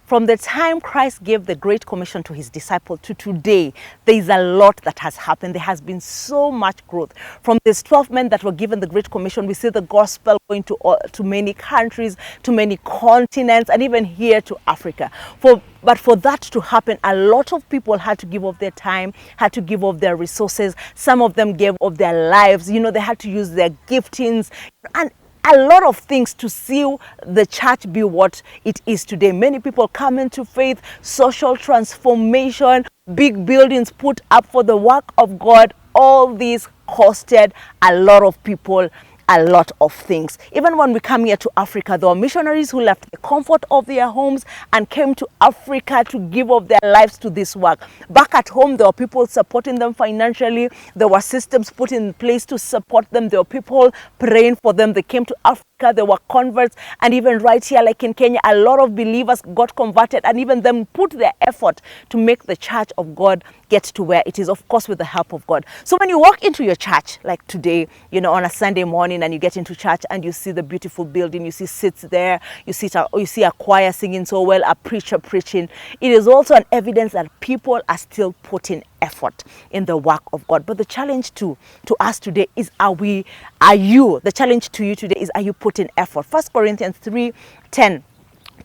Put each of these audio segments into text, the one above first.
from the time Christ gave the Great Commission to his disciples to today, there is a lot that has happened. There has been so much growth. From these 12 men that were given the Great Commission, we see the gospel going to many countries, to many continents, and even here to Africa. But for that to happen, a lot of people had to give up their time, had to give up their resources. Some of them gave up their lives. You know, they had to use their giftings and a lot of things to see the church be what it is today. Many people come into faith, social transformation, big buildings put up for the work of God. All these costed a lot of people a lot of things. Even when we come here to Africa, there were missionaries who left the comfort of their homes and came to Africa to give up their lives to this work. Back at home, there were people supporting them financially. There were systems put in place to support them. There were people praying for them. They came to Africa. There were converts, and even right here, like in Kenya, a lot of believers got converted, and even them put their effort to make the church of God get to where it is, of course, with the help of God. So when you walk into your church, like today, you know, on a Sunday morning, and you get into church and you see the beautiful building, you see seats there, you see a choir singing so well, a preacher preaching, it is also an evidence that people are still putting effort in the work of God. But the challenge to us today is, the challenge to you today is, are you putting effort? 1 Corinthians 3:10,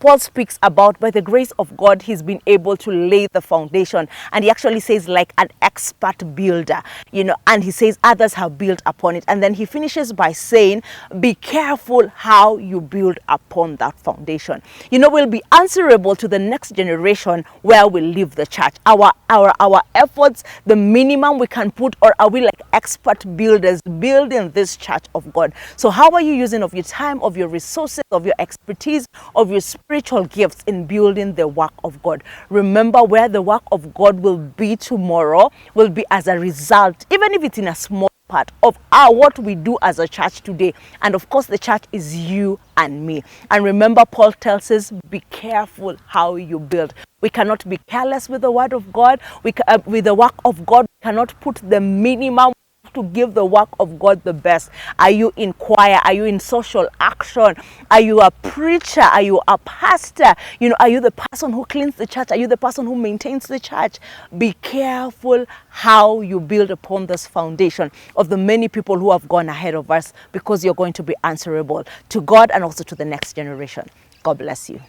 Paul speaks about, by the grace of God, he's been able to lay the foundation. And he actually says, like an expert builder, you know, and he says others have built upon it. And then he finishes by saying, be careful how you build upon that foundation. You know, we'll be answerable to the next generation where we leave the church. Our efforts, the minimum we can put, or are we like expert builders building this church of God? So how are you using of your time, of your resources, of your expertise, of your spiritual gifts in building the work of God? Remember, where the work of God will be tomorrow will be as a result, even if it's in a small part, of what we do as a church today. And of course, the church is you and me. And remember, Paul tells us, be careful how you build. We cannot be careless with the word of God. With the work of God, we cannot put the minimum to give the work of God the best. Are you in choir? Are you in social action? Are you a preacher? Are you a pastor? You know, are you the person who cleans the church? Are you the person who maintains the church? Be careful how you build upon this foundation of the many people who have gone ahead of us, because you're going to be answerable to God and also to the next generation. God bless you.